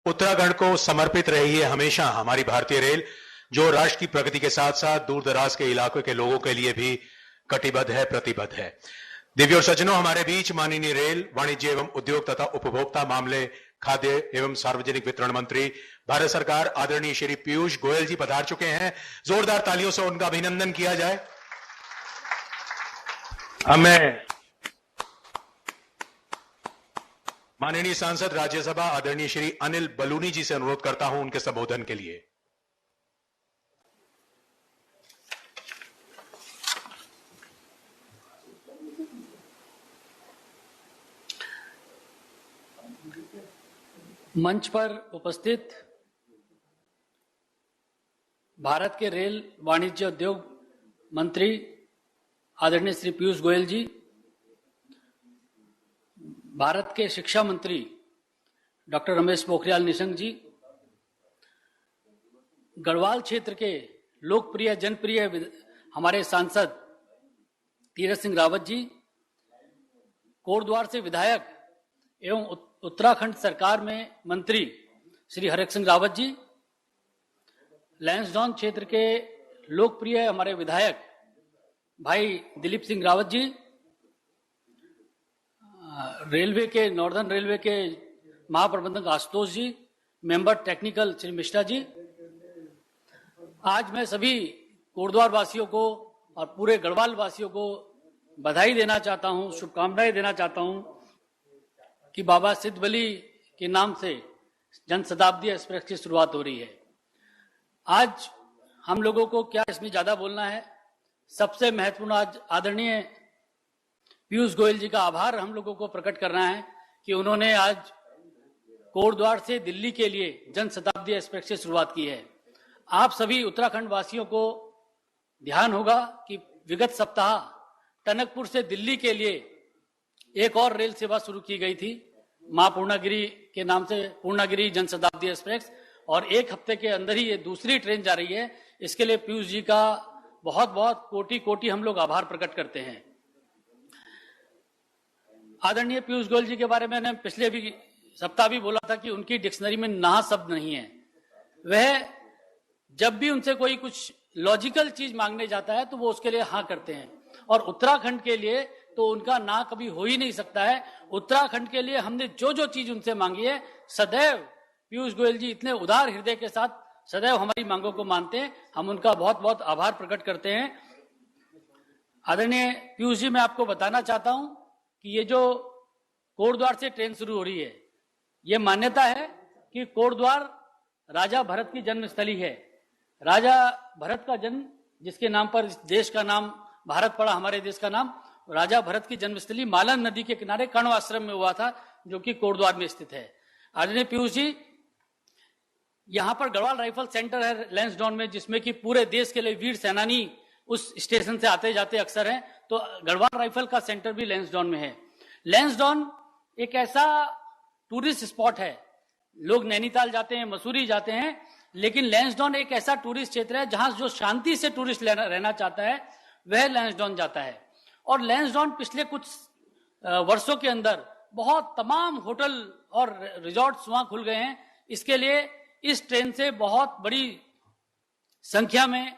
उत्तराखंड को समर्पित रही है हमेशा हमारी भारतीय रेल, जो राष्ट्र की प्रगति के साथ साथ दूर दराज के इलाकों के लोगों के लिए भी कटिबद्ध है, प्रतिबद्ध है। दिव्य और सज्जनों, हमारे बीच माननीय रेल, वाणिज्य एवं उद्योग तथा उपभोक्ता मामले, खाद्य एवं सार्वजनिक वितरण मंत्री भारत सरकार आदरणीय श्री पीयूष गोयल जी पधार चुके हैं। जोरदार तालियों से उनका अभिनंदन किया जाए। अब मैं माननीय सांसद राज्यसभा आदरणीय श्री अनिल बलूनी जी से अनुरोध करता हूं उनके संबोधन के लिए। मंच पर उपस्थित भारत के रेल वाणिज्य उद्योग मंत्री आदरणीय श्री पीयूष गोयल जी, भारत के शिक्षा मंत्री डॉक्टर रमेश पोखरियाल निशंक जी, गढ़वाल क्षेत्र के लोकप्रिय जनप्रिय हमारे सांसद तीरथ सिंह रावत जी, कोटद्वार से विधायक एवं उत्तराखंड सरकार में मंत्री श्री हरक सिंह रावत जी, लैंसडाउन क्षेत्र के लोकप्रिय हमारे विधायक भाई दिलीप सिंह रावत जी, रेलवे के नॉर्दर्न रेलवे के महाप्रबंधक आशुतोष जी, मेंबर टेक्निकल श्री मिश्रा जी, आज मैं सभी कोटद्वार वासियों को और पूरे गढ़वाल वासियों को बधाई देना चाहता हूं, शुभकामनाएं देना चाहता हूं कि बाबा सिद्ध बली के नाम से जन शताब्दी एक्सप्रेस की शुरुआत हो रही है। आज हम लोगों को क्या इसमें ज्यादा बोलना है, सबसे महत्वपूर्ण आज आदरणीय पीयूष गोयल जी का आभार हम लोगों को प्रकट करना है कि उन्होंने आज कोटद्वार से दिल्ली के लिए जन शताब्दी एक्सप्रेस की शुरुआत की है। आप सभी उत्तराखंड वासियों को ध्यान होगा कि विगत सप्ताह टनकपुर से दिल्ली के लिए एक और रेल सेवा शुरू की गई थी, मां पूर्णागिरी के नाम से पूर्णागिरी जन शताब्दी एक्सप्रेस, और एक हफ्ते के अंदर ही ये दूसरी ट्रेन जा रही है। इसके लिए पीयूष जी का बहुत बहुत कोटि कोटि हम लोग आभार प्रकट करते हैं। आदरणीय पीयूष गोयल जी के बारे में मैंने पिछले भी सप्ताह भी बोला था कि उनकी डिक्शनरी में ना शब्द नहीं है। वह जब भी उनसे कोई कुछ लॉजिकल चीज मांगने जाता है तो वो उसके लिए हाँ करते हैं, और उत्तराखंड के लिए तो उनका ना कभी हो ही नहीं सकता है। उत्तराखंड के लिए हमने जो जो चीज उनसे मांगी है, सदैव पीयूष गोयल जी इतने उदार हृदय के साथ सदैव हमारी मांगों को मानते हैं। हम उनका बहुत बहुत आभार प्रकट करते हैं। आदरणीय पीयूष जी, मैं आपको बताना चाहता हूं कि ये जो कोटद्वार से ट्रेन शुरू हो रही है, ये मान्यता है कि कोटद्वार राजा भरत की जन्मस्थली है। राजा भरत का जन्म, जिसके नाम पर इस देश का नाम भारत पड़ा, हमारे देश का नाम, राजा भरत की जन्मस्थली मालन नदी के किनारे कण्व आश्रम में हुआ था, जो कि कोटद्वार में स्थित है। आदरणीय पीयूष जी, यहाँ पर गढ़वाल राइफल सेंटर है लैंसडाउन में, जिसमें कि पूरे देश के लिए वीर सेनानी उस स्टेशन से आते जाते अक्सर हैं, तो गढ़वाल राइफल का सेंटर भी लैंसडाउन में है। लैंसडाउन एक ऐसा टूरिस्ट स्पॉट है, लोग नैनीताल जाते हैं, मसूरी जाते हैं, लेकिन लैंसडाउन एक ऐसा टूरिस्ट क्षेत्र है जहां जो शांति से टूरिस्ट रहना चाहता है वह लैंसडाउन जाता है। और लैंसडाउन पिछले कुछ वर्षों के अंदर बहुत तमाम होटल और रिजॉर्ट्स वहां खुल गए हैं। इसके लिए इस ट्रेन से बहुत बड़ी संख्या में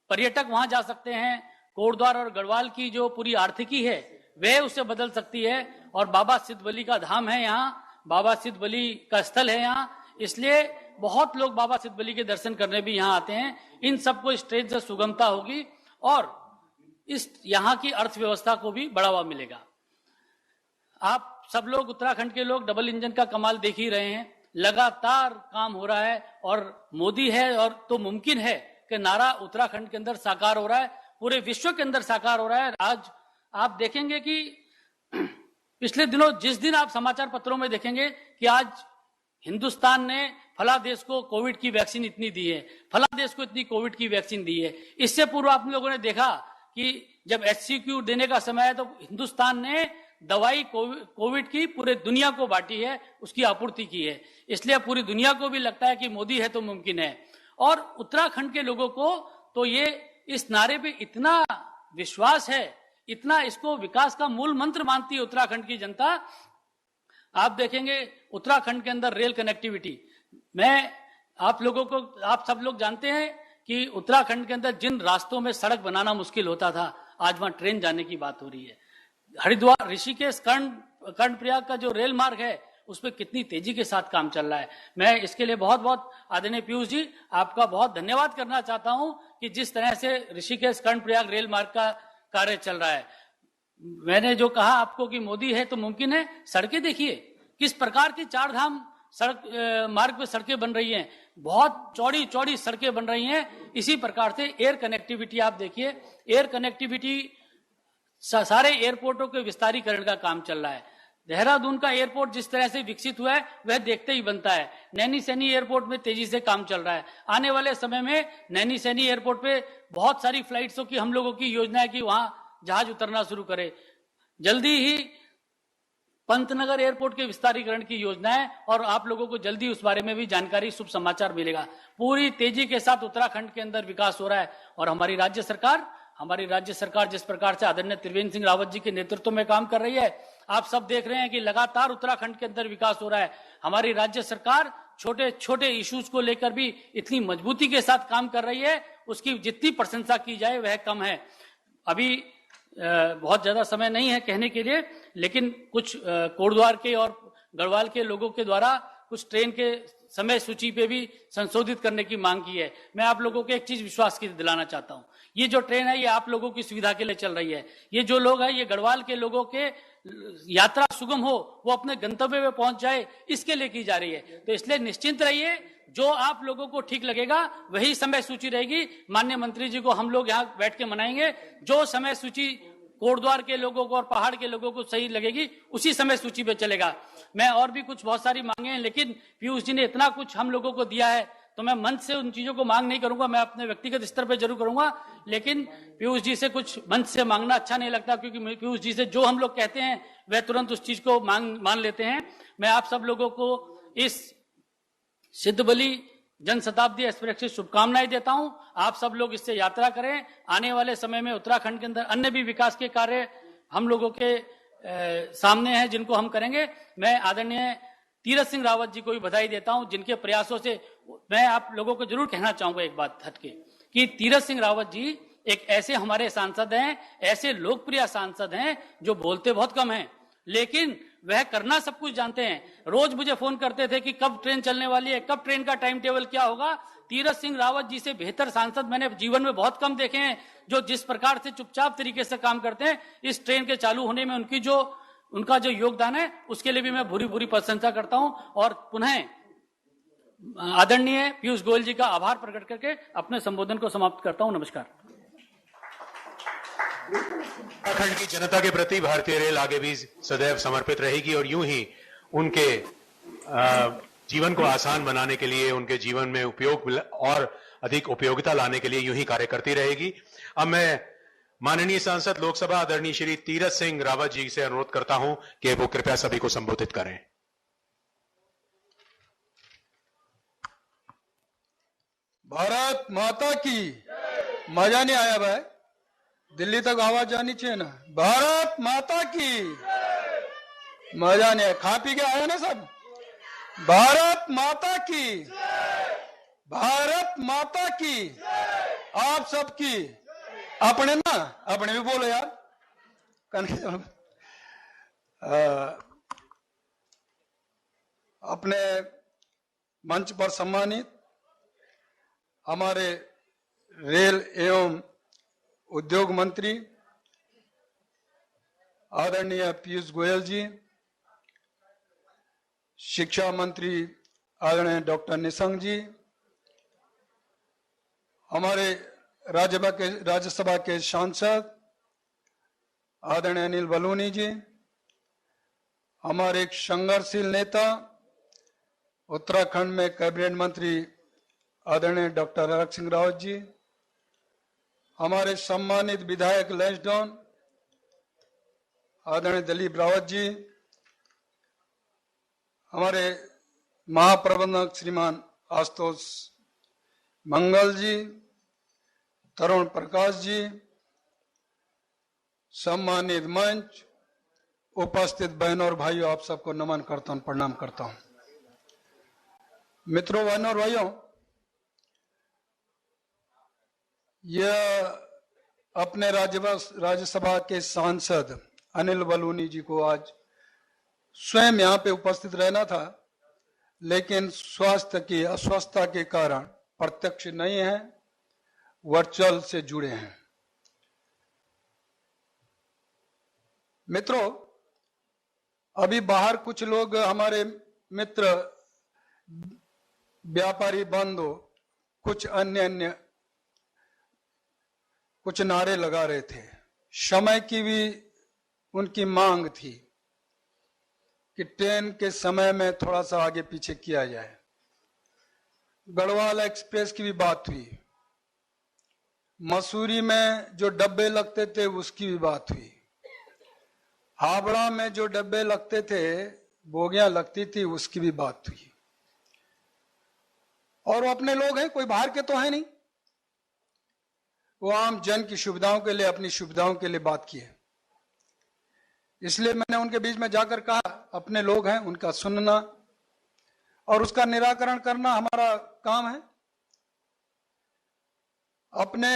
पर्यटक वहां जा सकते हैं। कोटद्वार और गढ़वाल की जो पूरी आर्थिकी है वह उसे बदल सकती है, और बाबा सिद्ध बली का धाम है यहाँ, बाबा सिद्ध बली का स्थल है यहाँ, इसलिए बहुत लोग बाबा सिद्ध बली के दर्शन करने भी यहाँ आते हैं। इन सबको इस ट्रेन से सुगमता होगी और इस यहाँ की अर्थव्यवस्था को भी बढ़ावा मिलेगा। आप सब लोग, उत्तराखंड के लोग, डबल इंजन का कमाल देख ही रहे हैं। लगातार काम हो रहा है और मोदी है और तो मुमकिन है कि नारा उत्तराखंड के अंदर साकार हो रहा है, पूरे विश्व के अंदर साकार हो रहा है। आज आप देखेंगे कि पिछले दिनों जिस दिन आप समाचार पत्रों में देखेंगे कि आज हिंदुस्तान ने फला देश को कोविड की वैक्सीन इतनी दी है, फला देश को इतनी कोविड की वैक्सीन दी है। इससे पूर्व आप लोगों ने देखा कि जब HCQ देने का समय है तो हिंदुस्तान ने दवाई कोविड की पूरे दुनिया को बांटी है, उसकी आपूर्ति की है। इसलिए पूरी दुनिया को भी लगता है कि मोदी है तो मुमकिन है। और उत्तराखंड के लोगों को तो ये इस नारे पे इतना विश्वास है, इतना इसको विकास का मूल मंत्र मानती है उत्तराखंड की जनता। आप देखेंगे उत्तराखंड के अंदर रेल कनेक्टिविटी, मैं आप लोगों को, आप सब लोग जानते हैं कि उत्तराखंड के अंदर जिन रास्तों में सड़क बनाना मुश्किल होता था, आज वहां ट्रेन जाने की बात हो रही है। हरिद्वार ऋषिकेश कर्णप्रयाग का जो रेल मार्ग है, उस पर कितनी तेजी के साथ काम चल रहा है। मैं इसके लिए बहुत बहुत आदरणीय पीयूष जी आपका बहुत धन्यवाद करना चाहता हूं कि जिस तरह से ऋषिकेश कर्णप्रयाग रेल मार्ग का कार्य चल रहा है। मैंने जो कहा आपको कि मोदी है तो मुमकिन है, सड़कें देखिए किस प्रकार की चार धाम सड़क मार्ग पे सड़कें बन रही हैं, बहुत चौड़ी चौड़ी सड़कें बन रही हैं। इसी प्रकार से एयर कनेक्टिविटी आप देखिए, एयर कनेक्टिविटी सारे एयरपोर्टों के विस्तारीकरण का काम चल रहा है। देहरादून का एयरपोर्ट जिस तरह से विकसित हुआ है वह देखते ही बनता है। नैनी सैनी एयरपोर्ट में तेजी से काम चल रहा है। आने वाले समय में नैनी सैनी एयरपोर्ट पे बहुत सारी फ्लाइट्सों की हम लोगों की योजना है कि वहां जहाज उतरना शुरू करे। जल्दी ही पंतनगर एयरपोर्ट के विस्तारीकरण की योजना है और आप लोगों को जल्दी उस बारे में भी जानकारी, शुभ समाचार मिलेगा। पूरी तेजी के साथ उत्तराखंड के अंदर विकास हो रहा है और हमारी राज्य सरकार जिस प्रकार से आदरणीय त्रिवेंद्र सिंह रावत जी के नेतृत्व में काम कर रही है, आप सब देख रहे हैं कि लगातार उत्तराखंड के अंदर विकास हो रहा है। हमारी राज्य सरकार छोटे छोटे इश्यूज को लेकर भी इतनी मजबूती के साथ काम कर रही है, उसकी जितनी प्रशंसा की जाए वह कम है। अभी बहुत ज्यादा समय नहीं है कहने के लिए, लेकिन कुछ कोटद्वार के और गढ़वाल के लोगों के द्वारा कुछ ट्रेन के समय सूची पे भी संशोधित करने की मांग की है। मैं आप लोगों को एक चीज विश्वास की दिलाना चाहता हूं, ये जो ट्रेन है ये आप लोगों की सुविधा के लिए चल रही है। ये जो लोग हैं, ये गढ़वाल के लोगों के यात्रा सुगम हो, वो अपने गंतव्य में पहुंच जाए, इसके लिए की जा रही है। तो इसलिए निश्चिंत रहिए, जो आप लोगों को ठीक लगेगा वही समय सूची रहेगी। माननीय मंत्री जी को हम लोग यहाँ बैठ के मनाएंगे। जो समय सूची कोटद्वार के लोगों को और पहाड़ के लोगों को सही लगेगी उसी समय सूची पे चलेगा। मैं और भी कुछ बहुत सारी मांगे हैं, लेकिन पीयूष जी ने इतना कुछ हम लोगों को दिया है तो मैं मंच से उन चीजों को मांग नहीं करूंगा। मैं अपने व्यक्तिगत स्तर पे जरूर करूंगा, लेकिन पीयूष जी से कुछ मंच से मांगना अच्छा नहीं लगता, क्योंकि पीयूष जी से जो हम लोग कहते हैं वह तुरंत उस चीज को मान लेते हैं। मैं आप सब लोगों को इस सिद्धबली जन शताब्दी एक्सप्रेस की शुभकामनाएं देता हूं। आप सब लोग इससे यात्रा करें। आने वाले समय में उत्तराखंड के अंदर अन्य भी विकास के कार्य हम लोगों के सामने हैं, जिनको हम करेंगे। मैं आदरणीय तीरथ सिंह रावत जी को भी बधाई देता हूं, जिनके प्रयासों से मैं आप लोगों को जरूर कहना चाहूंगा एक बात हटके, कि तीरथ सिंह रावत जी एक ऐसे हमारे सांसद हैं, ऐसे लोकप्रिय सांसद हैं जो बोलते बहुत कम हैं, लेकिन वह करना सब कुछ जानते हैं। रोज मुझे फोन करते थे कि कब ट्रेन चलने वाली है, कब ट्रेन का टाइम टेबल क्या होगा। तीरथ सिंह रावत जी से बेहतर सांसद मैंने जीवन में बहुत कम देखे हैं, जो जिस प्रकार से चुपचाप तरीके से काम करते हैं। इस ट्रेन के चालू होने में उनका जो योगदान है, उसके लिए भी मैं भूरी प्रशंसा करता हूं और पुनः आदरणीय पीयूष गोयल जी का आभार प्रकट करके अपने संबोधन को समाप्त करता हूं। नमस्कार। उत्तराखंड की जनता के प्रति भारतीय रेल आगे भी सदैव समर्पित रहेगी और यूं ही उनके जीवन को आसान बनाने के लिए, उनके जीवन में उपयोग और अधिक उपयोगिता लाने के लिए यूं ही कार्य करती रहेगी। अब मैं माननीय सांसद लोकसभा आदरणीय श्री तीरथ सिंह रावत जी से अनुरोध करता हूं कि वो कृपया सभी को संबोधित करें। भारत माता की। मजा नहीं आया भाई, दिल्ली तक आवाज जानी चाहिए ना। भारत माता की। मजा नहीं आया, खा पी के आया ना सब। भारत माता की। भारत माता की। आप सबकी। अपने भी बोलो यार। अपने मंच पर सम्मानित हमारे रेल एवं उद्योग मंत्री आदरणीय पीयूष गोयल जी, शिक्षा मंत्री आदरणीय डॉक्टर निशंक जी, हमारे राज्यसभा के सांसद आदरणीय अनिल बलूनी जी, हमारे एक संघर्षशील नेता उत्तराखंड में कैबिनेट मंत्री आदरणीय डॉक्टर हरक सिंह रावत जी, हमारे सम्मानित विधायक लैंसडाउन आदरणीय दिलीप रावत जी, हमारे महाप्रबंधक श्रीमान आशुतोष मंगल जी, तरुण प्रकाश जी, सम्मानित मंच, उपस्थित बहनों और भाइयों, आप सबको नमन करता हूं, प्रणाम करता हूं। मित्रों, बहनों और भाइयों, यह अपने राज्यसभा के सांसद अनिल बलूनी जी को आज स्वयं यहाँ पे उपस्थित रहना था, लेकिन स्वास्थ्य की अस्वस्थता के कारण प्रत्यक्ष नहीं है, वर्चुअल से जुड़े हैं। मित्रों, अभी बाहर कुछ लोग, हमारे मित्र, व्यापारी बंधु, कुछ अन्य कुछ नारे लगा रहे थे। समय की भी उनकी मांग थी कि ट्रेन के समय में थोड़ा सा आगे पीछे किया जाए। गढ़वाल एक्सप्रेस की भी बात हुई, मसूरी में जो डब्बे लगते थे उसकी भी बात हुई, हावड़ा में जो डब्बे लगते थे, बोगियां लगती थी, उसकी भी बात हुई। और वो अपने लोग हैं, कोई बाहर के तो है नहीं, वो आम जन की सुविधाओं के लिए, अपनी सुविधाओं के लिए बात की है। इसलिए मैंने उनके बीच में जाकर कहा, अपने लोग हैं, उनका सुनना और उसका निराकरण करना हमारा काम है। अपने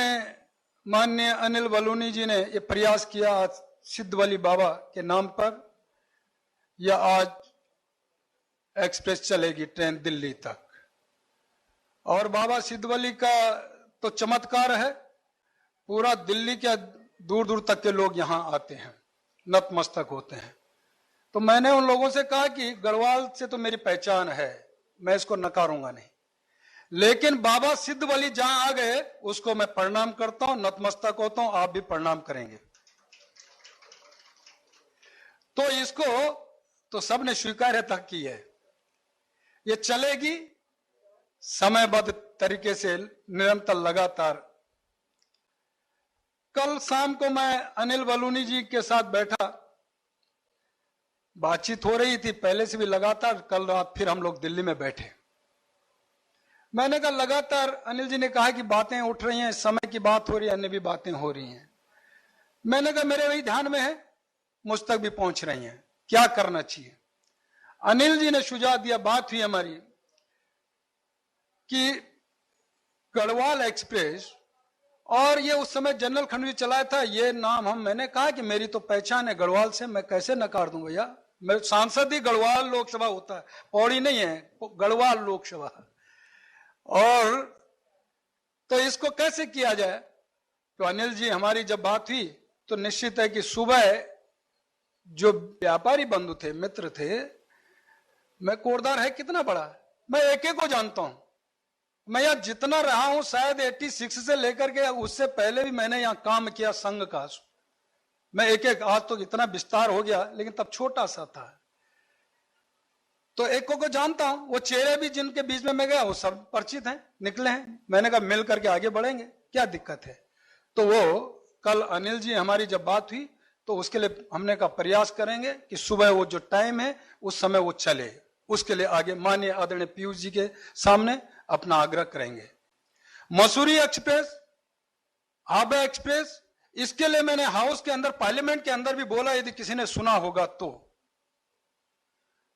माननीय अनिल बलूनी जी ने ये प्रयास किया आज सिद्धवली बाबा के नाम पर, या आज एक्सप्रेस चलेगी ट्रेन दिल्ली तक। और बाबा सिद्धवली का तो चमत्कार है, पूरा दिल्ली के दूर दूर तक के लोग यहां आते हैं, नतमस्तक होते हैं। तो मैंने उन लोगों से कहा कि गढ़वाल से तो मेरी पहचान है, मैं इसको नकारूंगा नहीं, लेकिन बाबा सिद्धवली जहां आ गए उसको मैं प्रणाम करता हूं, नतमस्तक होता हूं, आप भी प्रणाम करेंगे। तो इसको तो सबने स्वीकार्यता की है, ये चलेगी समयबद्ध तरीके से, निरंतर, लगातार। कल शाम को मैं अनिल बलूनी जी के साथ बैठा, बातचीत हो रही थी पहले से भी लगातार। कल रात फिर हम लोग दिल्ली में बैठे। मैंने कहा, लगातार अनिल जी ने कहा कि बातें उठ रही हैं, समय की बात हो रही है, अन्य भी बातें हो रही हैं। मैंने कहा, मेरे वही ध्यान में है, मुझ तक भी पहुंच रही हैं, क्या करना चाहिए। अनिल जी ने सुझाव दिया, बात हुई हमारी कि गढ़वाल एक्सप्रेस, और ये उस समय जनरल खंडवी चलाया था, ये नाम मैंने कहा कि मेरी तो पहचान है गढ़वाल से, मैं कैसे नकार दूं भैया, मैं सांसद ही गढ़वाल लोकसभा होता है, पौड़ी नहीं है, गढ़वाल लोकसभा। और तो इसको कैसे किया जाए। तो अनिल जी, हमारी जब बात हुई तो निश्चित है कि सुबह जो व्यापारी बंधु थे, मित्र थे, मैं कोटद्वार है कितना बड़ा, मैं एक एक को जानता हूं। मैं यहां जितना रहा हूं, शायद 86 से लेकर के उससे पहले भी मैंने यहां काम किया संघ का। मैं एक एक, आज तो इतना विस्तार हो गया, लेकिन तब छोटा सा था। तो एक को जानता हूं, वो चेहरे भी जिनके बीच में मैं गया वो सब परिचित हैं, निकले हैं। मैंने कहा मिल करके आगे बढ़ेंगे, क्या दिक्कत है। तो वो कल अनिल जी हमारी जब बात हुई तो उसके लिए हमने कहा प्रयास करेंगे कि सुबह वो जो टाइम है उस समय वो चले, उसके लिए आगे माननीय आदरणीय पीयूष जी के सामने अपना आग्रह करेंगे। मसूरी एक्सप्रेस, हावड़ा एक्सप्रेस, इसके लिए मैंने हाउस के अंदर, पार्लियामेंट के अंदर भी बोला, यदि किसी ने सुना होगा तो।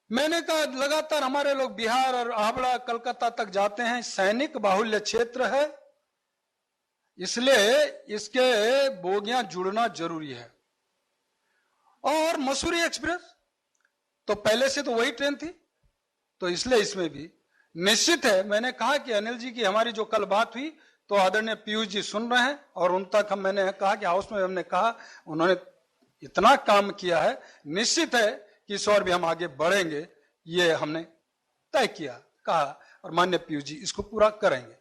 मैंने कहा लगातार हमारे लोग बिहार और हावड़ा, कलकत्ता तक जाते हैं, सैनिक बाहुल्य क्षेत्र है, इसलिए इसके बोगियां जुड़ना जरूरी है। और मसूरी एक्सप्रेस तो पहले से तो वही ट्रेन थी, तो इसलिए इसमें भी निश्चित है। मैंने कहा कि अनिल जी की हमारी जो कल बात हुई तो आदरणीय पीयूष जी सुन रहे हैं, और उन तक मैंने कहा कि हाउस में हमने कहा, उन्होंने इतना काम किया है, निश्चित है कि इस और भी हम आगे बढ़ेंगे, ये हमने तय किया, कहा, और माननीय पीयूष जी इसको पूरा करेंगे।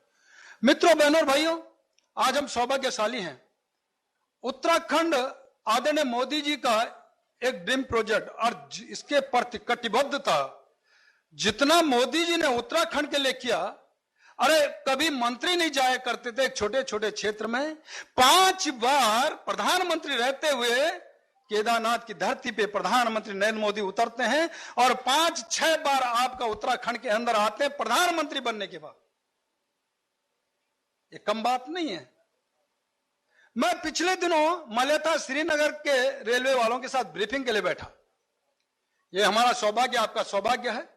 मित्रों, बहनों और भाइयों, आज हम सौभाग्यशाली हैं। उत्तराखंड आदरणीय मोदी जी का एक ड्रीम प्रोजेक्ट, और इसके प्रति कटिबद्धता जितना मोदी जी ने उत्तराखंड के लिए किया, अरे कभी मंत्री नहीं जाया करते थे एक छोटे छोटे क्षेत्र में, 5 बार प्रधानमंत्री रहते हुए केदारनाथ की धरती पे प्रधानमंत्री नरेंद्र मोदी उतरते हैं, और 5-6 बार आपका उत्तराखंड के अंदर आते हैं प्रधानमंत्री बनने के बाद। ये कम बात नहीं है। मैं पिछले दिनों मलेथा श्रीनगर के रेलवे वालों के साथ ब्रीफिंग के लिए बैठा। ये हमारा सौभाग्य, आपका सौभाग्य है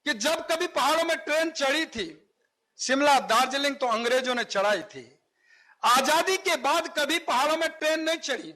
कि जब कभी पहाड़ों में ट्रेन चढ़ी थी, शिमला दार्जिलिंग तो अंग्रेजों ने चढ़ाई थी, आजादी के बाद कभी पहाड़ों में ट्रेन नहीं चढ़ी।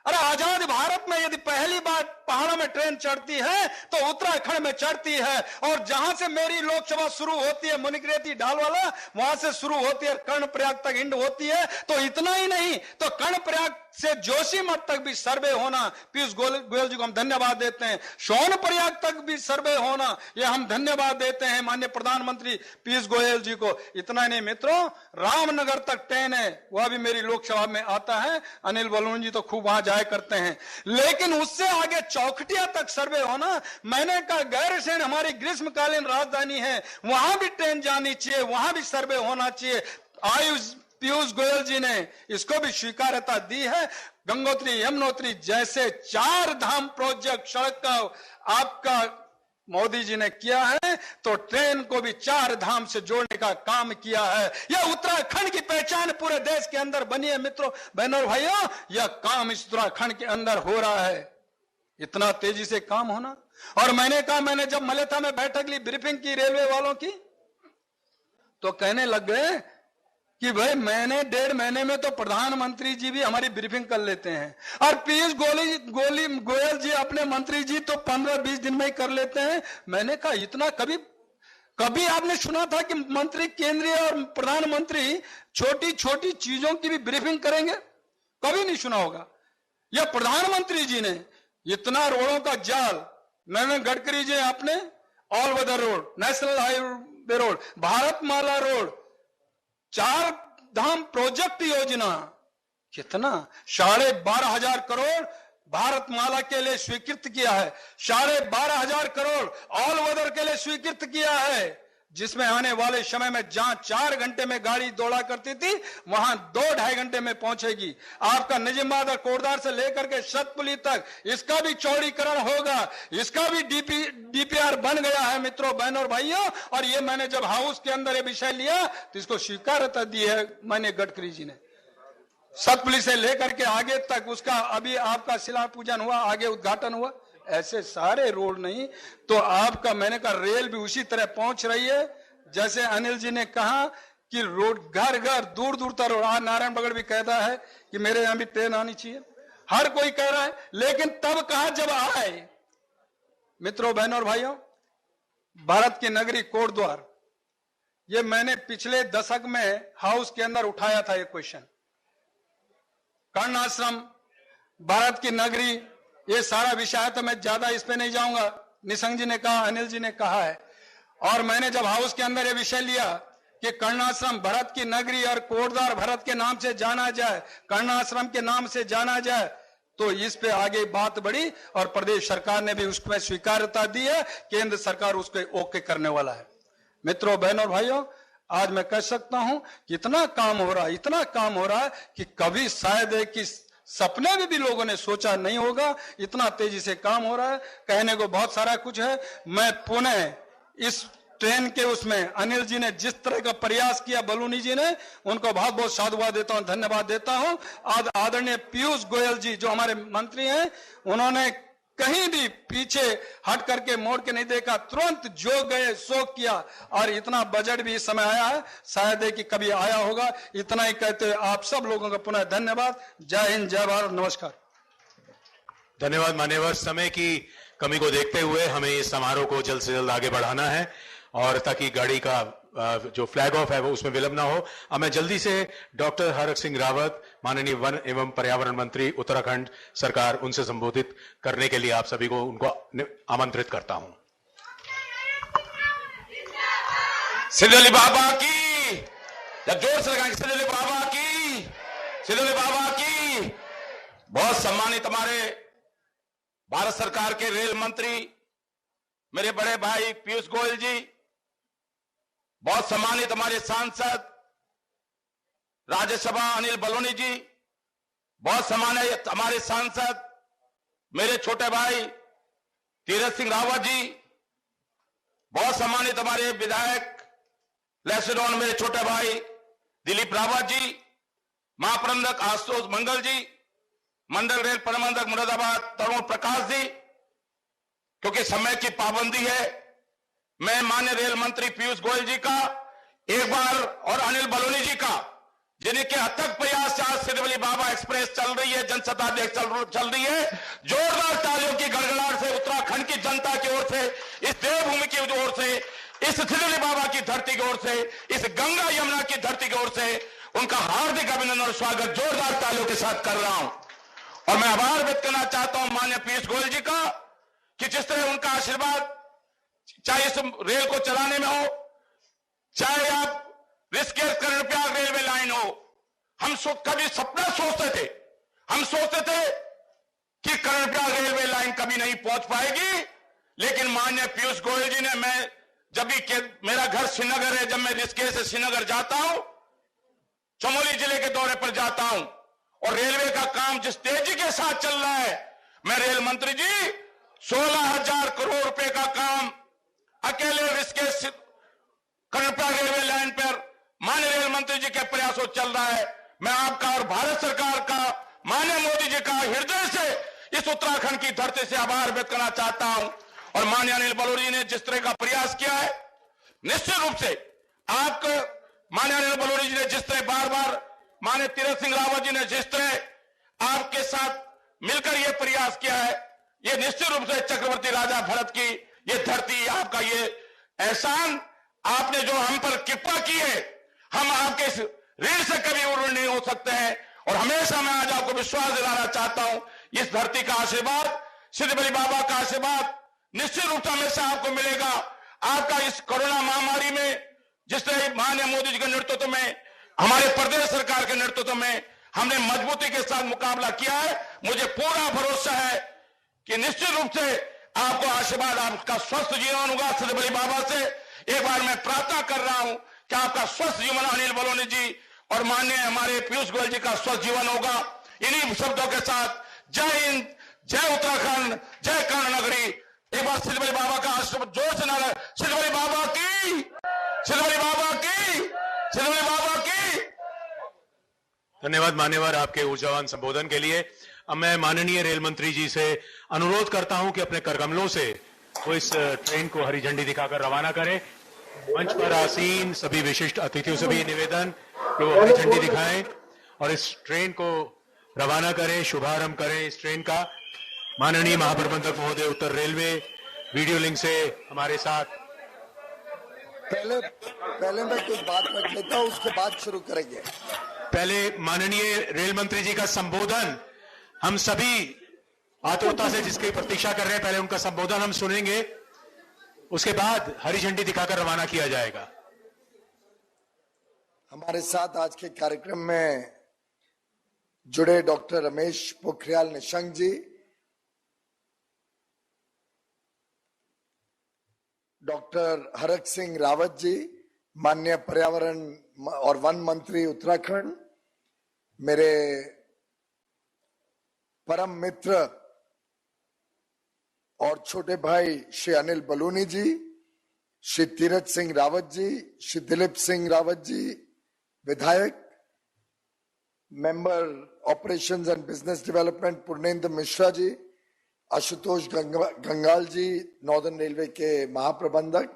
अरे आजाद भारत में यदि पहली बार पहाड़ों में ट्रेन चढ़ती है तो उत्तराखंड में चढ़ती है, और जहां से मेरी लोकसभा शुरू होती है मुनिकृति ढालवाला, वहां से शुरू होती है, कर्णप्रयाग तक इंड होती है। तो इतना ही नहीं, तो कर्णप्रयाग से जोशीमठ तक भी सर्वे होना, पीयूष गोयल जी को हम धन्यवाद देते हैं। सोनप्रयाग तक भी सर्वे होना, यह हम धन्यवाद देते हैं माननीय प्रधानमंत्री पीयूष गोयल जी को। इतना नहीं मित्रों, रामनगर तक ट्रेन है, वह भी मेरी लोकसभा में आता है, अनिल बलून जी तो खूब वहां जाया करते हैं। लेकिन उससे आगे चौखटिया तक सर्वे होना, मैंने कहा गैरसैंण हमारी ग्रीष्मकालीन राजधानी है, वहां भी ट्रेन जानी चाहिए, वहां भी सर्वे होना चाहिए। आयुष पीयूष गोयल जी ने इसको भी स्वीकार्यता दी है। गंगोत्री यमुनोत्री जैसे 4 धाम प्रोजेक्ट सड़क का आपका मोदी जी ने किया है, तो ट्रेन को भी 4 धाम से जोड़ने का काम किया है। यह उत्तराखंड की पहचान पूरे देश के अंदर बनी है। मित्रों, बहनों और भाइयों, यह काम इस उत्तराखंड के अंदर हो रहा है। इतना तेजी से काम होना। और मैंने कहा, मैंने जब मलेथा में बैठक ली, ब्रीफिंग की रेलवे वालों की, तो कहने लग गए कि भाई मैंने 1.5 महीने में तो प्रधानमंत्री जी भी हमारी ब्रीफिंग कर लेते हैं, और पीयूष गोयल जी अपने मंत्री जी तो 15-20 दिन में ही कर लेते हैं। मैंने कहा इतना कभी आपने सुना था कि मंत्री केंद्रीय और प्रधानमंत्री छोटी छोटी चीजों की भी ब्रीफिंग करेंगे? कभी नहीं सुना होगा। यह प्रधानमंत्री जी ने इतना रोडों का जाल, नवीन गडकरी जी अपने all weather road, national highway road, Bharatmala road, 4 Dham project योजना, कितना 12,500 करोड़ भारतमाला के लिए स्वीकृत किया है, 12,500 करोड़ ऑल वेदर के लिए स्वीकृत किया है, जिसमें आने वाले समय में जहां 4 घंटे में गाड़ी दौड़ा करती थी, वहां 2-2.5 घंटे में पहुंचेगी। आपका निजामाबाद और कोटद्वार से लेकर के शतपुली तक इसका भी चौड़ीकरण होगा, इसका भी डीपीआर बन गया है। मित्रों, बहनों और भाइयों, और ये मैंने जब हाउस के अंदर ये विषय लिया तो इसको स्वीकार्यता दी है माननीय गडकरी जी ने। शतपुली से लेकर के आगे तक उसका अभी आपका शिला पूजन हुआ, आगे उद्घाटन हुआ। ऐसे सारे रोड नहीं तो आपका, मैंने कहा रेल भी उसी तरह पहुंच रही है। जैसे अनिल जी ने कहा कि रोड घर घर दूर दूर तक रोड, आज नारायण बगड़ भी कहता है कि मेरे यहां भी ट्रेन आनी चाहिए, हर कोई कह रहा है, लेकिन तब कहा जब आए। मित्रों, बहनों और भाइयों, भारत की नगरी कोटद्वार, ये मैंने पिछले दशक में हाउस के अंदर उठाया था ये क्वेश्चन। कर्ण आश्रम, भारत की नगरी, ये सारा विषय है तो मैं ज्यादा इस पे नहीं जाऊंगा। निशंक जी ने कहा, अनिल जी ने कहा है, और मैंने जब हाउस के अंदर ये विषय लिया कि कर्णाश्रम भरत की नगरी और कोटद्वार भरत के नाम से जाना जाए, कर्णाश्रम के नाम से जाना जाए, तो इस पे आगे बात बढ़ी और प्रदेश सरकार ने भी उसमें स्वीकार्यता दी है। केंद्र सरकार उसको ओके करने वाला है। मित्रों, बहनों और भाइयों, आज मैं कह सकता हूं कि इतना काम हो रहा है, इतना काम हो रहा है कि कभी शायद कि सपने में भी लोगों ने सोचा नहीं होगा। इतना तेजी से काम हो रहा है, कहने को बहुत सारा कुछ है। मैं पुनः इस ट्रेन के उसमें अनिल जी ने जिस तरह का प्रयास किया, बलूनी जी ने, उनको बहुत बहुत साधुवाद देता हूं, धन्यवाद देता हूं। आदरणीय पीयूष गोयल जी जो हमारे मंत्री हैं, उन्होंने कहीं भी पीछे हट करके मोड़ के नहीं देखा, तुरंत जो गए सो किया, और इतना बजट भी इस समय आया है, शायद है कि कभी आया होगा। इतना ही कहते हुए आप सब लोगों का पुनः धन्यवाद। जय हिंद, जय भारत, नमस्कार। धन्यवाद मान्यवर। समय की कमी को देखते हुए हमें इस समारोह को जल्द से जल्द आगे बढ़ाना है, और ताकि गाड़ी का जो फ्लैग ऑफ है वो उसमें विलंब ना हो। अब मैं जल्दी से डॉक्टर हरक सिंह रावत, माननीय वन एवं पर्यावरण मंत्री उत्तराखंड सरकार, उनसे संबोधित करने के लिए आप सभी को उनको आमंत्रित करता हूं। सिद्धोली बाबा की, जब जोर से लगाएंगे, सिद्धोली बाबा की, सिद्धोली बाबा की। बहुत सम्मानित हमारे भारत सरकार के रेल मंत्री मेरे बड़े भाई पीयूष गोयल जी, बहुत सम्मानित हमारे सांसद राज्यसभा अनिल बलूनी जी, बहुत सम्मानित हमारे सांसद मेरे छोटे भाई तीरथ सिंह रावत जी, बहुत सम्मानित हमारे विधायक लेफ्टिनेंट मेरे छोटे भाई दिलीप रावत जी, महाप्रबंधक आशुतोष मंगल जी, मंडल रेल प्रबंधक मुरादाबाद तरुण प्रकाश जी। क्योंकि समय की पाबंदी है, मैं माननीय रेल मंत्री पीयूष गोयल जी का एक बार और अनिल बलूनी जी का, जिनके अथक प्रयास से आज सिद्धवली बाबा एक्सप्रेस चल रही है, जनशताब्दी चल रही है, जोरदार तालियों की गड़गड़ाहट से उत्तराखंड की जनता की ओर से, इस देवभूमि की ओर से, इस सिद्धवली बाबा की धरती की ओर से, इस गंगा यमुना की धरती की ओर से उनका हार्दिक अभिनंदन और स्वागत जोरदार तालियों के साथ कर रहा हूं। और मैं आभार व्यक्त करना चाहता हूं माननीय पीयूष गोयल जी का कि जिस तरह उनका आशीर्वाद चाहे इस रेल को चलाने में हो, चाहे आप ऋषिकेश कर्णप्रयाग रेलवे लाइन हो, हम कभी सपना सोचते थे, हम सोचते थे कि कर्णप्रयाग रेलवे लाइन कभी नहीं पहुंच पाएगी, लेकिन माननीय पीयूष गोयल जी ने, मैं जब भी मेरा घर श्रीनगर है, जब मैं ऋषिकेश से श्रीनगर जाता हूं, चमोली जिले के दौरे पर जाता हूं और रेलवे का काम जिस तेजी के साथ चल रहा है, मैं रेल मंत्री जी 16,000 करोड़ रुपए का काम अकेले ऋषिकेश कर्णप्रयाग रेलवे लाइन पर माननीय रेल मंत्री जी के प्रयासों चल रहा है। मैं आपका और भारत सरकार का, माननीय मोदी जी का हृदय से इस उत्तराखंड की धरती से आभार व्यक्त करना चाहता हूं। और माननीय अनिल बलूनी जी ने जिस तरह का प्रयास किया है, निश्चित रूप से आपको माननीय अनिल बलूनी जी ने जिस तरह बार बार, माननीय तीरथ सिंह रावत जी ने जिस तरह आपके साथ मिलकर यह प्रयास किया है, यह निश्चित रूप से चक्रवर्ती राजा भरत की ये धरती, आपका ये एहसान, आपने जो हम पर कृपा की है, हम आपके इस ऋण से कभी ऋण नहीं हो सकते हैं। और हमेशा मैं आज आपको विश्वास दिलाना चाहता हूं, इस धरती का आशीर्वाद, सिद्धवली बाबा का आशीर्वाद निश्चित रूप से हमेशा आपको मिलेगा। आपका इस कोरोना महामारी में जिस तरह माननीय मोदी जी के नेतृत्व में, हमारे प्रदेश सरकार के नेतृत्व में हमने मजबूती के साथ मुकाबला किया है, मुझे पूरा भरोसा है कि निश्चित रूप से आपको आशीर्वाद, आपका स्वस्थ जीवन होगा। सिद्धवली बाबा से एक बार मैं प्रार्थना कर रहा हूं कि आपका स्वस्थ जीवन अनिल बलूनी जी और माननीय हमारे पीयूष गोयल जी का स्वस्थ जीवन होगा। इन्हीं शब्दों के साथ जय हिंद, जय उत्तराखंड, जय कर्णनगरी। एक बार सिद्धवली बाबा का आशीर्वाद जोर से नारा, सिद्धवली बाबा की, सिद्धवली बाबा की, सिद्धवली बाबा की। धन्यवाद मान्यवर आपके ऊर्जावान संबोधन के लिए। अब मैं माननीय रेल मंत्री जी से अनुरोध करता हूं कि अपने करकमलों से वो इस ट्रेन को हरी झंडी दिखाकर रवाना करें। मंच पर आसीन सभी विशिष्ट अतिथियों से भी निवेदन कि वो हरी झंडी दिखाएं और इस ट्रेन को रवाना करें, शुभारंभ करें इस ट्रेन का। माननीय महाप्रबंधक महोदय उत्तर रेलवे वीडियो लिंक से हमारे साथ। पहले मैं कुछ बात रख लेता हूं, उसके बाद शुरू करेंगे। पहले माननीय रेल मंत्री जी का संबोधन हम सभी आतुरता से जिसकी प्रतीक्षा कर रहे हैं, पहले उनका संबोधन हम सुनेंगे, उसके बाद हरी झंडी दिखाकर रवाना किया जाएगा। हमारे साथ आज के कार्यक्रम में जुड़े डॉक्टर रमेश पोखरियाल निशंक जी, डॉक्टर हरक सिंह रावत जी, माननीय पर्यावरण और वन मंत्री उत्तराखंड, मेरे परम मित्र और छोटे भाई श्री अनिल बलूनी जी, श्री तीरथ सिंह रावत जी, श्री दिलीप सिंह रावत जी विधायक, member operations and business development Purnendra Mishra ji, Ashutosh Gangal ji northern railway के महाप्रबंधक,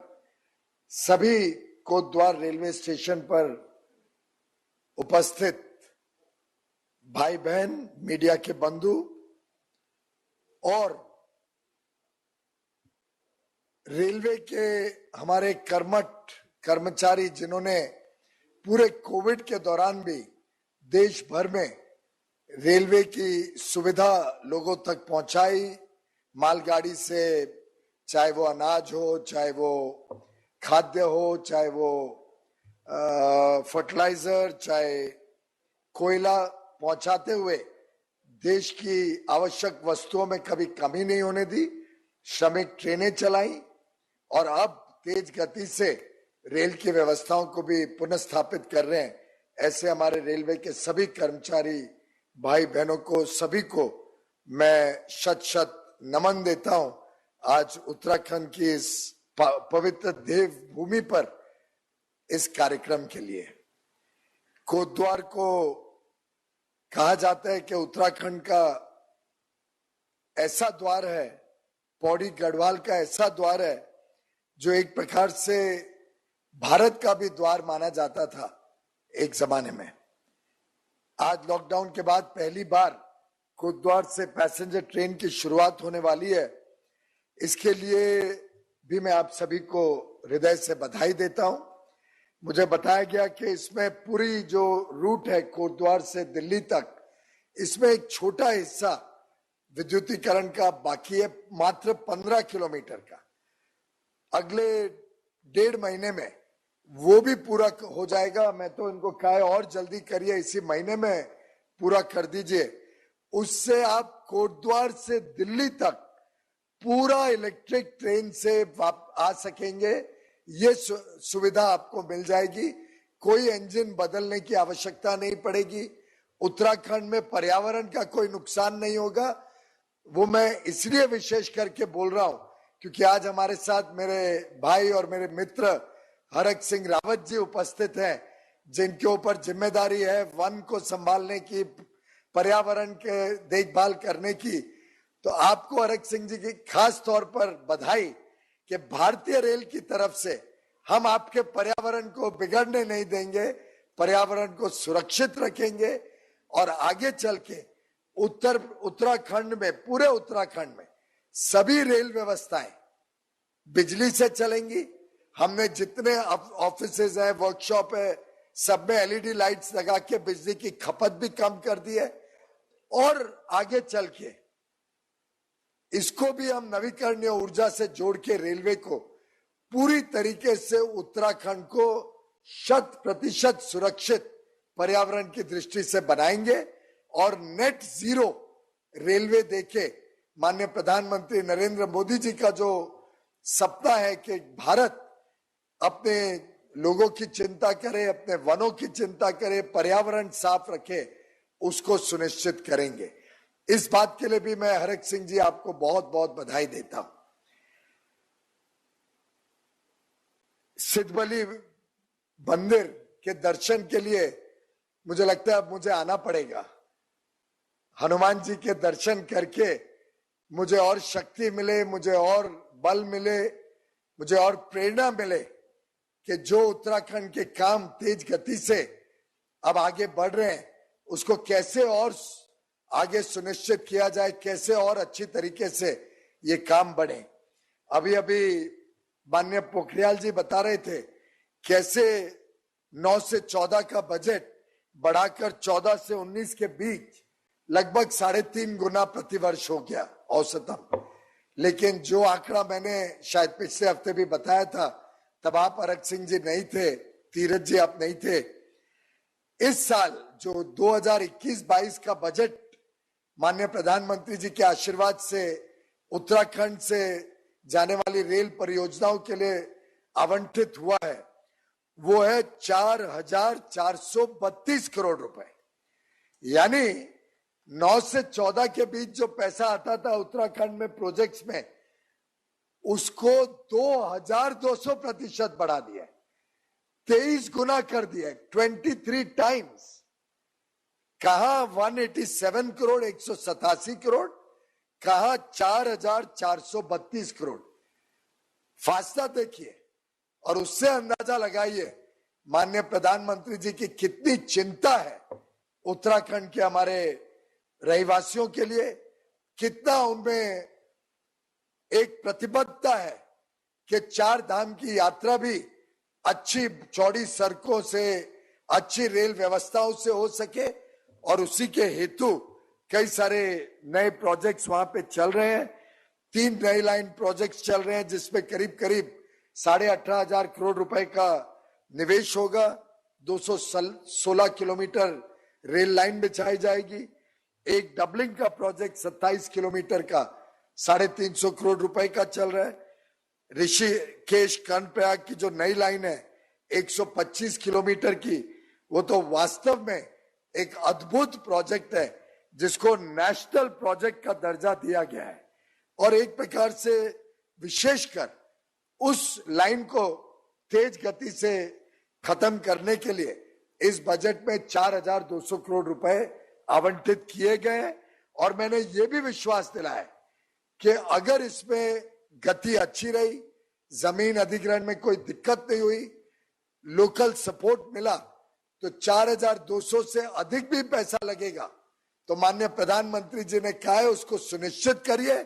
सभी कोटद्वार रेलवे स्टेशन पर उपस्थित भाई बहन, मीडिया के बंधु और रेलवे के हमारे कर्मठ कर्मचारी जिन्होंने पूरे कोविड के दौरान भी देश भर में रेलवे की सुविधा लोगों तक पहुंचाई, मालगाड़ी से, चाहे वो अनाज हो, चाहे वो खाद्य हो, चाहे वो फर्टिलाइजर, चाहे कोयला, पहुंचाते हुए देश की आवश्यक वस्तुओं में कभी कमी नहीं होने दी। श्रमिक ट्रेनें चलाई और अब तेज गति से रेल की व्यवस्थाओं को भी पुनर्स्थापित कर रहे हैं। ऐसे हमारे रेलवे के सभी कर्मचारी भाई बहनों को, सभी को मैं शत शत नमन देता हूं। आज उत्तराखंड की इस पवित्र देव भूमि पर इस कार्यक्रम के लिए कोटद्वार को कहा जाता है कि उत्तराखंड का ऐसा द्वार है, पौड़ी गढ़वाल का ऐसा द्वार है जो एक प्रकार से भारत का भी द्वार माना जाता था एक जमाने में, आज लॉकडाउन के बाद पहली बार कोटद्वार से पैसेंजर ट्रेन की शुरुआत होने वाली है। इसके लिए भी मैं आप सभी को हृदय से बधाई देता हूं। मुझे बताया गया कि इसमें पूरी जो रूट है कोटद्वार से दिल्ली तक, इसमें एक छोटा हिस्सा विद्युतीकरण का बाकी है, मात्र 15 किलोमीटर का। अगले 1.5 महीने में वो भी पूरा हो जाएगा। मैं तो इनको कहा है और जल्दी करिए, इसी महीने में पूरा कर दीजिए। उससे आप कोटद्वार से दिल्ली तक पूरा इलेक्ट्रिक ट्रेन से आ सकेंगे। ये सुविधा आपको मिल जाएगी, कोई इंजन बदलने की आवश्यकता नहीं पड़ेगी। उत्तराखंड में पर्यावरण का कोई नुकसान नहीं होगा। वो मैं इसलिए विशेष करके बोल रहा हूं क्योंकि आज हमारे साथ मेरे भाई और मेरे मित्र हरक सिंह रावत जी उपस्थित हैं, जिनके ऊपर जिम्मेदारी है वन को संभालने की, पर्यावरण के देखभाल करने की। तो आपको हरक सिंह जी की खास तौर पर बधाई कि भारतीय रेल की तरफ से हम आपके पर्यावरण को बिगड़ने नहीं देंगे, पर्यावरण को सुरक्षित रखेंगे और आगे चल के उत्तराखंड में, पूरे उत्तराखंड में सभी रेल व्यवस्थाएं बिजली से चलेंगी। हमने जितने ऑफिसेज है, वर्कशॉप है, सब में एलईडी लाइट्स लगा के बिजली की खपत भी कम कर दी है। और आगे चल के इसको भी हम नवीकरणीय ऊर्जा से जोड़ के रेलवे को पूरी तरीके से उत्तराखंड को 100% सुरक्षित पर्यावरण की दृष्टि से बनाएंगे और नेट जीरो रेलवे देके माननीय प्रधानमंत्री नरेंद्र मोदी जी का जो सपना है कि भारत अपने लोगों की चिंता करे, अपने वनों की चिंता करे, पर्यावरण साफ रखे, उसको सुनिश्चित करेंगे। इस बात के लिए भी मैं हरक सिंह जी आपको बहुत बहुत बधाई देता हूं। सिद्धबली मंदिर के दर्शन के लिए मुझे लगता है अब मुझे आना पड़ेगा। हनुमान जी के दर्शन करके मुझे और शक्ति मिले, मुझे और बल मिले, मुझे और प्रेरणा मिले कि जो उत्तराखंड के काम तेज गति से अब आगे बढ़ रहे हैं, उसको कैसे और आगे सुनिश्चित किया जाए, कैसे और अच्छी तरीके से ये काम बढ़े। अभी अभी माननीय पोखरियाल जी बता रहे थे कैसे 9 से 14 का बजट बढ़ाकर 14 से 19 के बीच लगभग 3.5 गुना प्रतिवर्ष हो गया औसतन। लेकिन जो आंकड़ा मैंने शायद पिछले हफ्ते भी बताया था, तब आप हरक सिंह जी नहीं थे, तीरथ जी आप नहीं थे। इस साल जो 2021-22 का बजट माननीय प्रधानमंत्री जी के आशीर्वाद से उत्तराखंड से जाने वाली रेल परियोजनाओं के लिए आवंटित हुआ है, वो है 4,432 करोड़ रुपए। यानी 9 से 14 के बीच जो पैसा आता था उत्तराखंड में प्रोजेक्ट्स में, उसको 2,200% बढ़ा दिया, 23 गुना कर दिया, 23 टाइम्स। कहा 187 करोड़, 187 करोड़, कहा 4,432 करोड़। फासला देखिए और उससे अंदाजा लगाइए माननीय प्रधानमंत्री जी की कितनी चिंता है उत्तराखंड के हमारे रहवासियों के लिए, कितना उनमें एक प्रतिबद्धता है कि 4 धाम की यात्रा भी अच्छी चौड़ी सड़कों से, अच्छी रेल व्यवस्थाओं से हो सके। और उसी के हेतु कई सारे नए प्रोजेक्ट्स वहां पे चल रहे हैं। 3 नई लाइन प्रोजेक्ट्स चल रहे हैं जिसमें करीब करीब 18,500 करोड़ रुपए का निवेश होगा। 216 किलोमीटर रेल लाइन बिछाई जाएगी। एक डबलिंग का प्रोजेक्ट 27 किलोमीटर का 350 करोड़ रुपए का चल रहा है। ऋषिकेश कर्णप्रयाग की जो नई लाइन है 125 किलोमीटर की, वो तो वास्तव में एक अद्भुत प्रोजेक्ट है जिसको नेशनल प्रोजेक्ट का दर्जा दिया गया है। और एक प्रकार से विशेषकर उस लाइन को तेज गति से खत्म करने के लिए इस बजट में 4,200 करोड़ रुपए आवंटित किए गए हैं। और मैंने ये भी विश्वास दिलाया कि अगर इसमें गति अच्छी रही, जमीन अधिग्रहण में कोई दिक्कत नहीं हुई, लोकल सपोर्ट मिला, तो 4,200 से अधिक भी पैसा लगेगा। तो माननीय प्रधानमंत्री जी ने कहा है उसको सुनिश्चित करिए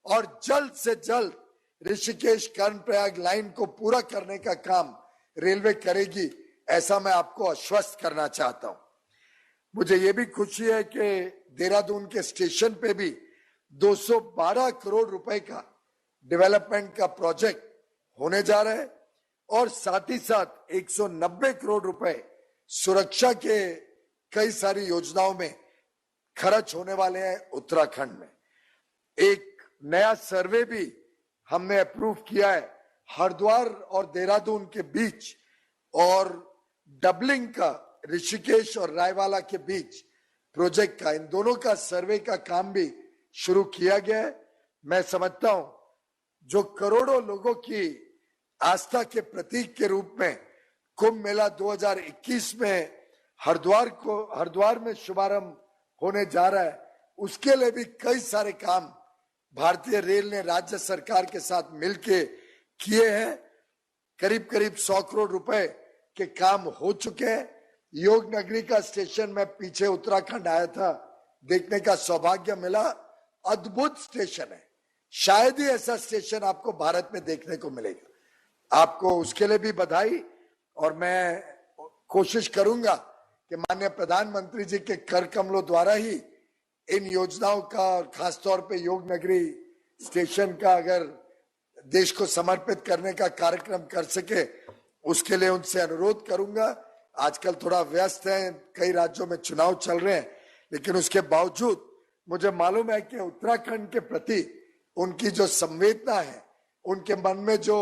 और जल्द से जल्द ऋषिकेश कर्णप्रयाग लाइन को पूरा करने का काम रेलवे करेगी, ऐसा मैं आपको आश्वस्त करना चाहता हूं। मुझे ये भी खुशी है कि देहरादून के स्टेशन पे भी 212 करोड़ रुपए का डेवलपमेंट का प्रोजेक्ट होने जा रहा है और साथ ही साथ 190 करोड़ रुपए सुरक्षा के कई सारी योजनाओं में खर्च होने वाले हैं उत्तराखंड में। एक नया सर्वे भी हमने अप्रूव किया है हरिद्वार और देहरादून के बीच, और डबलिंग का ऋषिकेश और रायवाला के बीच प्रोजेक्ट का, इन दोनों का सर्वे का काम भी शुरू किया गया है। मैं समझता हूं जो करोड़ों लोगों की आस्था के प्रतीक के रूप में कुंभ मेला 2021 में हरिद्वार में शुभारंभ होने जा रहा है, उसके लिए भी कई सारे काम भारतीय रेल ने राज्य सरकार के साथ मिलके किए हैं। करीब करीब 100 करोड़ रुपए के काम हो चुके हैं। योग नगरी का स्टेशन में पीछे उत्तराखंड आया था, देखने का सौभाग्य मिला। अद्भुत स्टेशन है, शायद ही ऐसा स्टेशन आपको भारत में देखने को मिलेगा। आपको उसके लिए भी बधाई, और मैं कोशिश करूंगा कि माननीय प्रधानमंत्री जी के कर कमलों द्वारा ही इन योजनाओं का, और खासतौर पे योग नगरी स्टेशन का अगर देश को समर्पित करने का कार्यक्रम कर सके, उसके लिए उनसे अनुरोध करूंगा। आजकल थोड़ा व्यस्त है, कई राज्यों में चुनाव चल रहे हैं, लेकिन उसके बावजूद मुझे मालूम है कि उत्तराखंड के प्रति उनकी जो संवेदना है, उनके मन में जो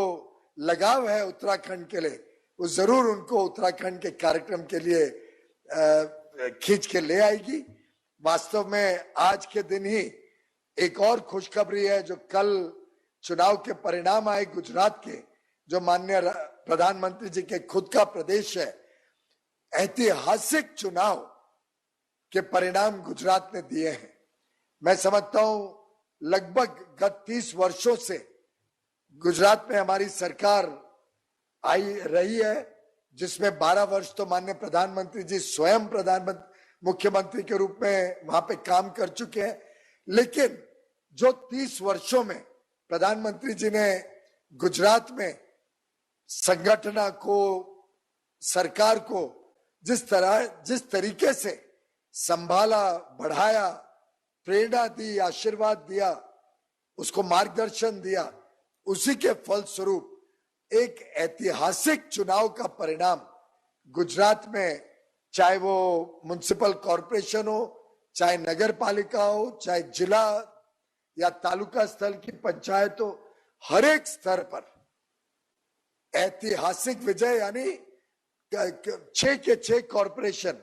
लगाव है उत्तराखंड के लिए, वो जरूर उनको उत्तराखंड के कार्यक्रम के लिए खींच के ले आएगी। वास्तव में आज के दिन ही एक और खुशखबरी है, जो कल चुनाव के परिणाम आए गुजरात के, जो माननीय प्रधानमंत्री जी के खुद का प्रदेश है। ऐतिहासिक चुनाव के परिणाम गुजरात ने दिए हैं। मैं समझता हूं लगभग गत 30 वर्षों से गुजरात में हमारी सरकार आई रही है, जिसमें 12 वर्ष तो माननीय प्रधानमंत्री जी स्वयं मुख्यमंत्री के रूप में वहां पे काम कर चुके हैं। लेकिन जो 30 वर्षों में प्रधानमंत्री जी ने गुजरात में संगठन को, सरकार को जिस तरीके से संभाला, बढ़ाया, प्रेरणा दी, आशीर्वाद दिया, उसको मार्गदर्शन दिया, उसी के फलस्वरूप एक ऐतिहासिक चुनाव का परिणाम गुजरात में, चाहे वो म्युनिसिपल कॉरपोरेशन हो, चाहे नगर पालिका हो, चाहे जिला या तालुका स्तर की पंचायत हो, हर एक स्तर पर ऐतिहासिक विजय, यानी 6 के 6 कॉरपोरेशन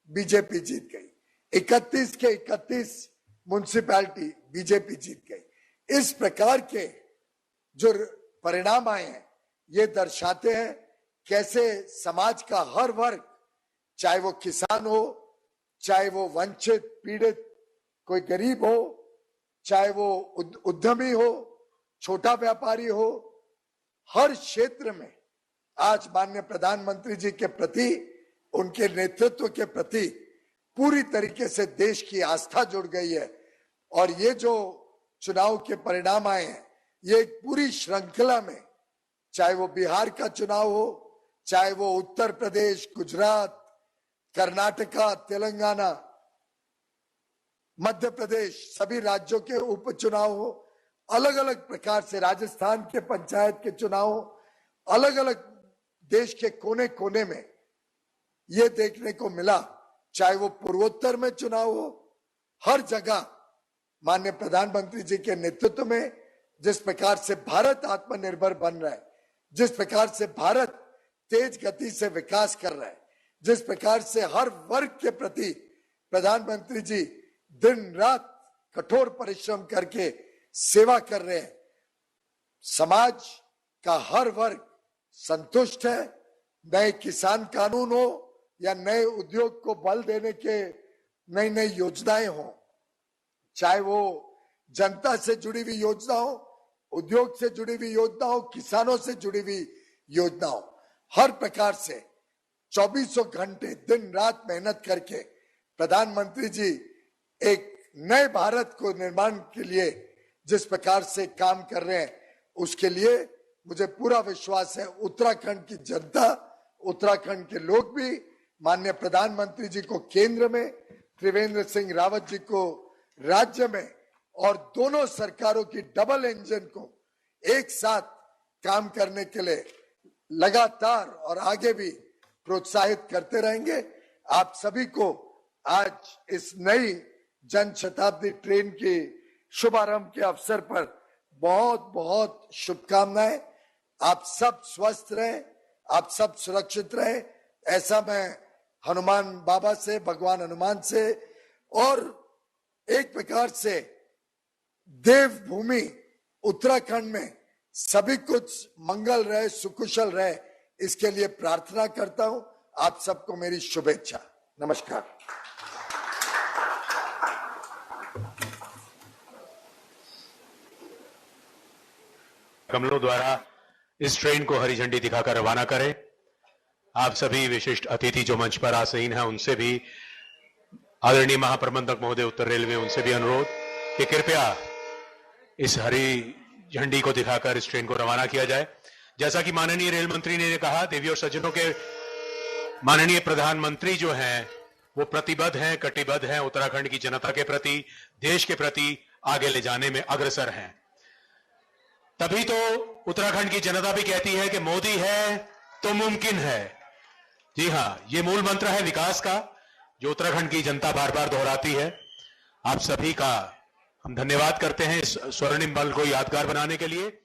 बीजेपी जीत गई, 31 के 31 म्युनिसिपैलिटी बीजेपी जीत गई। इस प्रकार के जो परिणाम आए हैं, ये दर्शाते हैं कैसे समाज का हर वर्ग, चाहे वो किसान हो, चाहे वो वंचित पीड़ित कोई गरीब हो, चाहे वो उद्यमी हो, छोटा व्यापारी हो, हर क्षेत्र में आज माननीय प्रधानमंत्री जी के प्रति, उनके नेतृत्व के प्रति पूरी तरीके से देश की आस्था जुड़ गई है। और ये जो चुनाव के परिणाम आए हैं, ये एक पूरी श्रृंखला में, चाहे वो बिहार का चुनाव हो, चाहे वो उत्तर प्रदेश, गुजरात, कर्नाटका, तेलंगाना, मध्य प्रदेश, सभी राज्यों के उपचुनाव हो, अलग अलग प्रकार से राजस्थान के पंचायत के चुनाव हो, अलग अलग देश के कोने कोने में ये देखने को मिला। चाहे वो पूर्वोत्तर में चुनाव हो, हर जगह माननीय प्रधानमंत्री जी के नेतृत्व में जिस प्रकार से भारत आत्मनिर्भर बन रहा है, जिस प्रकार से भारत तेज गति से विकास कर रहा है, जिस प्रकार से हर वर्ग के प्रति प्रधानमंत्री जी दिन रात कठोर परिश्रम करके सेवा कर रहे हैं, समाज का हर वर्ग संतुष्ट है। नए किसान कानून हो या नए उद्योग को बल देने के नई नई योजनाएं हो, चाहे वो जनता से जुड़ी हुई योजना हो, उद्योग से जुड़ी हुई योजनाओं, किसानों से जुड़ी हुई योजनाओं, हर प्रकार से 24 घंटे दिन रात मेहनत करके प्रधानमंत्री जी एक नए भारत को निर्माण के लिए जिस प्रकार से काम कर रहे हैं, उसके लिए मुझे पूरा विश्वास है उत्तराखंड की जनता, उत्तराखंड के लोग भी माननीय प्रधानमंत्री जी को केंद्र में, त्रिवेंद्र सिंह रावत जी को राज्य में और दोनों सरकारों की डबल इंजन को एक साथ काम करने के लिए लगातार और आगे भी प्रोत्साहित करते रहेंगे। आप सभी को आज इस नई जन शताब्दी ट्रेन के शुभारंभ के अवसर पर बहुत बहुत शुभकामनाएं। आप सब स्वस्थ रहें, आप सब सुरक्षित रहें, ऐसा मैं हनुमान बाबा से, भगवान हनुमान से और एक प्रकार से देवभूमि उत्तराखंड में सभी कुछ मंगल रहे, सुकुशल रहे, इसके लिए प्रार्थना करता हूं। आप सबको मेरी शुभेच्छा। नमस्कार। कमलों द्वारा इस ट्रेन को हरी झंडी दिखाकर रवाना करें। आप सभी विशिष्ट अतिथि जो मंच पर आसीन हैं, उनसे भी, आदरणीय महाप्रबंधक महोदय उत्तर रेलवे, उनसे भी अनुरोध कि कृपया इस हरी झंडी को दिखाकर इस ट्रेन को रवाना किया जाए। जैसा कि माननीय रेल मंत्री ने कहा, देवी और सज्जनों के माननीय प्रधानमंत्री जो हैं वो प्रतिबद्ध हैं, कटिबद्ध हैं, उत्तराखंड की जनता के प्रति, देश के प्रति आगे ले जाने में अग्रसर हैं। तभी तो उत्तराखंड की जनता भी कहती है कि मोदी है तो मुमकिन है। जी हां, ये मूल मंत्र है विकास का, जो उत्तराखंड की जनता बार बार दोहराती है। आप सभी का हम धन्यवाद करते हैं इस स्वर्णिम पल को यादगार बनाने के लिए।